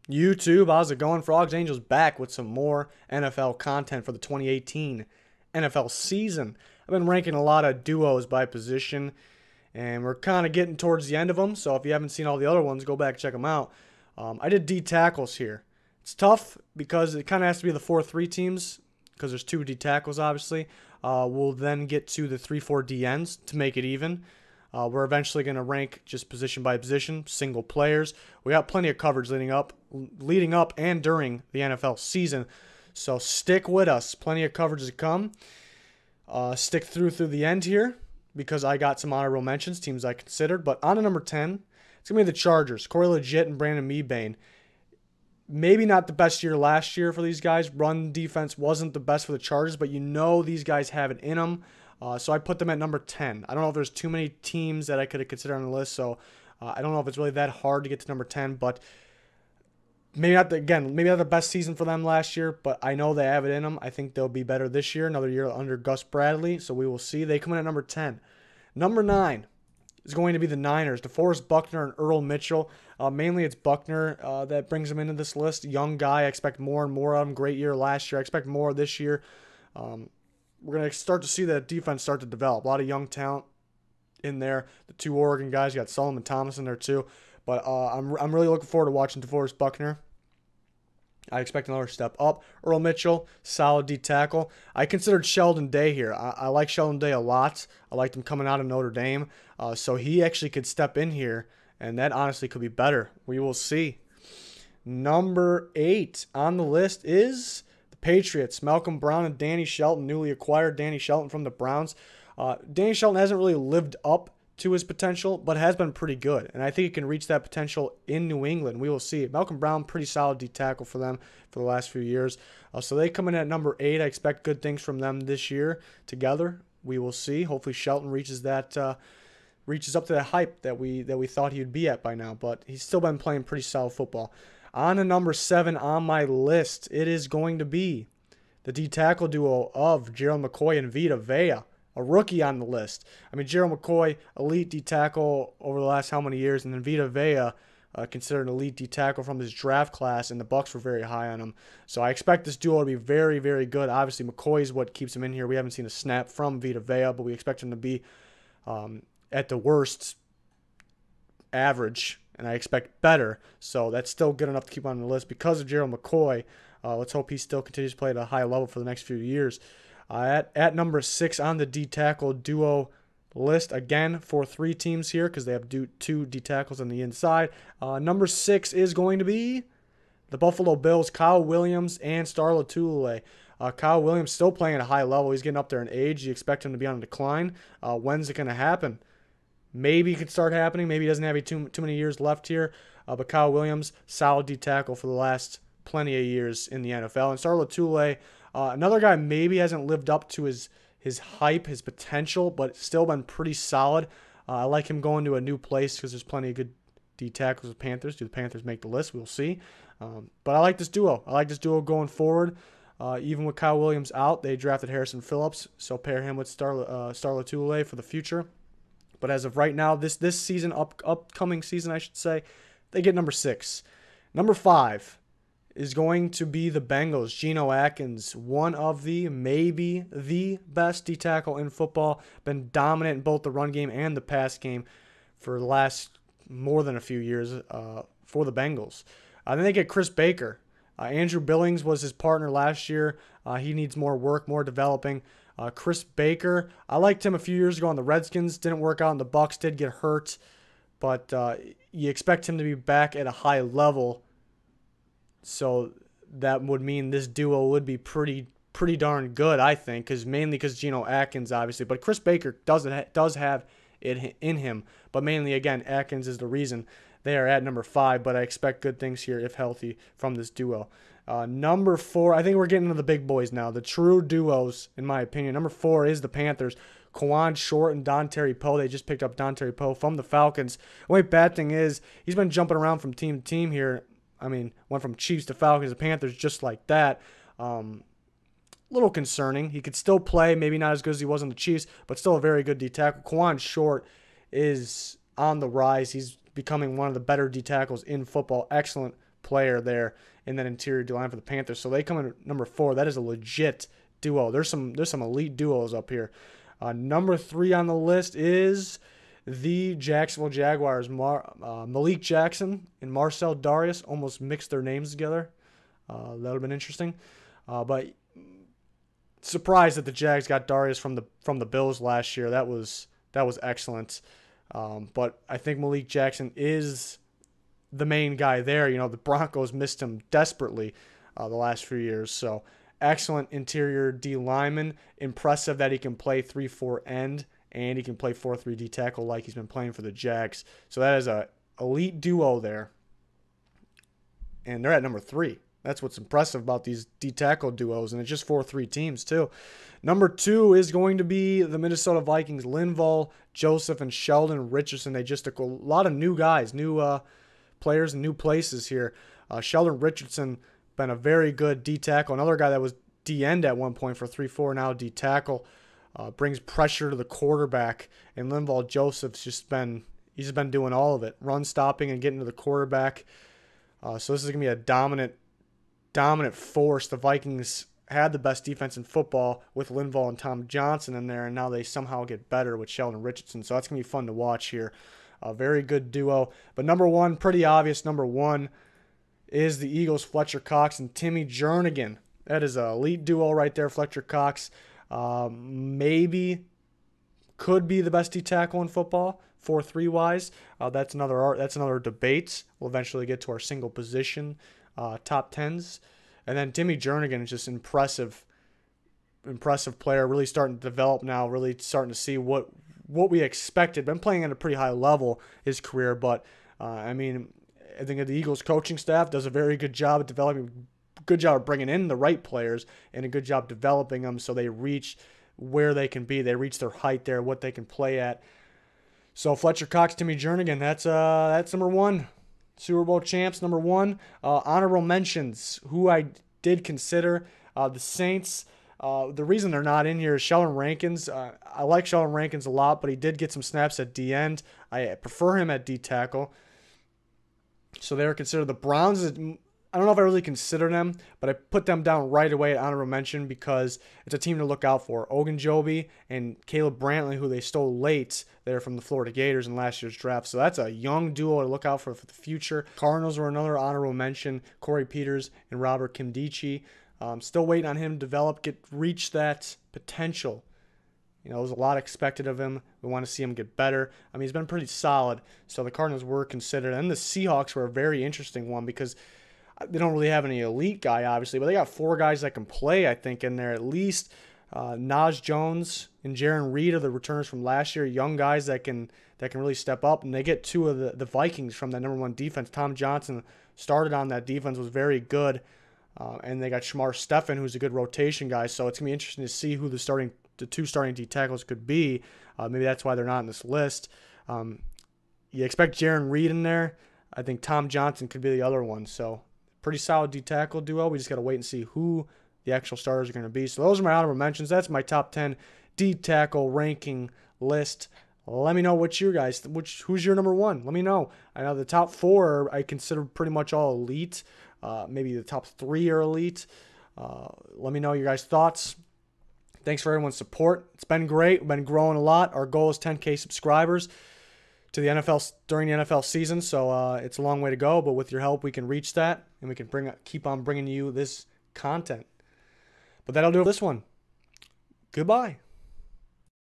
YouTube, how's it going? Frogs Angels back with some more NFL content for the 2018 NFL season. I've been ranking a lot of duos by position, and we're kind of getting towards the end of them. So if you haven't seen all the other ones, go back and check them out. I did D tackles here. It's tough because it kind of has to be the 4-3 teams because there's two D tackles, obviously. We'll then get to the 3-4 D ends to make it even. We're eventually going to rank just position by position, single players. We got plenty of coverage leading up and during the NFL season. So stick with us. Plenty of coverage to come. Stick through the end here because I got some honorable mentions, teams I considered. But on to number 10, it's going to be the Chargers. Corey Legit and Brandon Meebane. Maybe not the best year last year for these guys. Run defense wasn't the best for the Chargers, but you know these guys have it in them. So I put them at number 10. I don't know if there's too many teams that I could have considered on the list, so I don't know if it's really that hard to get to number 10, but maybe not the best season for them last year, but I know they have it in them. I think they'll be better this year, another year under Gus Bradley, so we will see. They come in at number 10. Number 9 is going to be the Niners, DeForest Buckner and Earl Mitchell. Mainly it's Buckner that brings them into this list. Young guy, I expect more and more of him. Great year last year. I expect more this year. We're going to start to see that defense start to develop. A lot of young talent in there. The two Oregon guys, you got Solomon Thomas in there too. But I'm really looking forward to watching DeForest Buckner. I expect another step up. Earl Mitchell, solid D tackle. I considered Sheldon Day here. I like Sheldon Day a lot. I liked him coming out of Notre Dame. So he actually could step in here, and that honestly could be better. We will see. Number 8 on the list is Patriots, Malcolm Brown and Danny Shelton, newly acquired Danny Shelton from the Browns. Danny Shelton hasn't really lived up to his potential, but has been pretty good. And I think he can reach that potential in New England. We will see. Malcolm Brown, pretty solid D tackle for them for the last few years. So they come in at number 8. I expect good things from them this year together. We will see. Hopefully Shelton reaches up to the hype that we thought he would be at by now. But he's still been playing pretty solid football. On to number 7 on my list, it is going to be the D-tackle duo of Gerald McCoy and Vita Vea, a rookie on the list. I mean, Gerald McCoy, elite D-tackle over the last how many years, and then Vita Vea, considered an elite D-tackle from his draft class, and the Bucs were very high on him. So I expect this duo to be very, very good. Obviously, McCoy is what keeps him in here. We haven't seen a snap from Vita Vea, but we expect him to be, at the worst, average, and I expect better. So that's still good enough to keep on the list because of Gerald McCoy. Let's hope he still continues to play at a high level for the next few years. At number 6 on the D-tackle duo list, again, for 3 teams here because they have 2 D-tackles on the inside. Number 6 is going to be the Buffalo Bills, Kyle Williams and Star Lotulelei. Kyle Williams still playing at a high level. He's getting up there in age. You expect him to be on a decline. When's it going to happen? Maybe it could start happening. Maybe he doesn't have too many years left here. But Kyle Williams, solid D tackle for the last plenty of years in the NFL. And Star Lotulelei, another guy maybe hasn't lived up to his hype, his potential, but still been pretty solid. I like him going to a new place because there's plenty of good D tackles with Panthers. Do the Panthers make the list? We'll see. But I like this duo. I like this duo going forward. Even with Kyle Williams out, they drafted Harrison Phillips, so pair him with Star Lotulelei for the future. But as of right now, this season, upcoming season, I should say, they get number 6. Number 5 is going to be the Bengals. Geno Atkins, one of maybe the best D tackle in football. Been dominant in both the run game and the pass game for the last more than a few years for the Bengals. Then they get Chris Baker. Andrew Billings was his partner last year. He needs more work, more developing. Chris Baker, I liked him a few years ago on the Redskins. Didn't work out, and the Bucs did get hurt. But you expect him to be back at a high level. So that would mean this duo would be pretty darn good, I think, mainly because Geno Atkins, obviously. But Chris Baker does have it in him. But mainly, again, Atkins is the reason they are at number 5. But I expect good things here, if healthy, from this duo. Number 4, I think we're getting into the big boys now. The true duos, in my opinion. Number 4 is the Panthers. Kwan Short and Dontari Poe. They just picked up Dontari Poe from the Falcons. The only bad thing is he's been jumping around from team to team here. I mean, went from Chiefs to Falcons to Panthers just like that. Little concerning. He could still play, maybe not as good as he was on the Chiefs, but still a very good D tackle. Kwan Short is on the rise. He's becoming one of the better D tackles in football. Excellent player there in that interior D line for the Panthers. So they come in at number 4. That is a legit duo. There's some elite duos up here. Number 3 on the list is the Jacksonville Jaguars. Malik Jackson and Marcel Darius almost mixed their names together. That would have been interesting. But surprised that the Jags got Darius from the Bills last year. That was excellent. But I think Malik Jackson is the main guy there. The Broncos missed him desperately the last few years. So excellent interior D lineman. Impressive that he can play 3-4 end and he can play 4-3 D tackle like he's been playing for the Jags. So that is a elite duo there. And they're at number 3. That's what's impressive about these D tackle duos, and it's just 4-3 teams too. Number 2 is going to be the Minnesota Vikings. Linval, Joseph, and Sheldon Richardson. They just took a lot of new guys, new players, and new places here. Sheldon Richardson been a very good D tackle. Another guy that was D end at one point for 3-4, now D tackle. Brings pressure to the quarterback, and Linval Joseph's just been doing all of it, run stopping and getting to the quarterback. So this is gonna be a dominant force. The Vikings had the best defense in football with Linval and Tom Johnson in there, and now they somehow get better with Sheldon Richardson. So that's going to be fun to watch here. A very good duo. But number 1, pretty obvious, number 1 is the Eagles' Fletcher Cox and Timmy Jernigan. That is an elite duo right there, Fletcher Cox. Maybe could be the best D tackle in football, 4-3 wise. That's another debate. We'll eventually get to our single position top 10s. And then Timmy Jernigan is just impressive player, really starting to develop now, really starting to see what we expected. Been playing at a pretty high level his career, but I think the Eagles coaching staff does a very good job of bringing in the right players and a good job developing them so they reach where they can be. They reach their height there, what they can play at. So Fletcher Cox, Timmy Jernigan, that's number 1. Super Bowl champs, number 1. Honorable mentions, who I did consider. The Saints. The reason they're not in here is Sheldon Rankins. I like Sheldon Rankins a lot, but he did get some snaps at D end. I prefer him at D tackle. So they were considered. The Browns, I don't know if I really consider them, but I put them down right away at honorable mention because it's a team to look out for. Ogunjobi and Caleb Brantley, who they stole late there from the Florida Gators in last year's draft. So that's a young duo to look out for the future. Cardinals were another honorable mention. Corey Peters and Robert Kimdichie. Still waiting on him to develop, reach that potential. There's a lot expected of him. We want to see him get better. He's been pretty solid. So the Cardinals were considered. And the Seahawks were a very interesting one because they don't really have any elite guy, obviously, but they got 4 guys that can play, I think, in there at least. Naj Jones and Jaron Reed are the returners from last year, young guys that can really step up. And they get 2 of the Vikings from that number 1 defense. Tom Johnson started on that defense, was very good. And they got Shamar Stephen, who's a good rotation guy. So it's going to be interesting to see who the 2 starting D tackles could be. Maybe that's why they're not on this list. You expect Jaron Reed in there. I think Tom Johnson could be the other one. So pretty solid D tackle duo. We just got to wait and see who the actual starters are going to be. So those are my honorable mentions. That's my top 10 D tackle ranking list. Let me know who's your number 1. Let me know. I know the top 4 I consider pretty much all elite. Maybe the top 3 are elite. Let me know your guys' thoughts. Thanks for everyone's support. It's been great. We've been growing a lot. Our goal is 10K subscribers to the NFL during the NFL season, so it's a long way to go. But with your help, we can reach that, and we can keep on bringing you this content. But that'll do it for this one. Goodbye.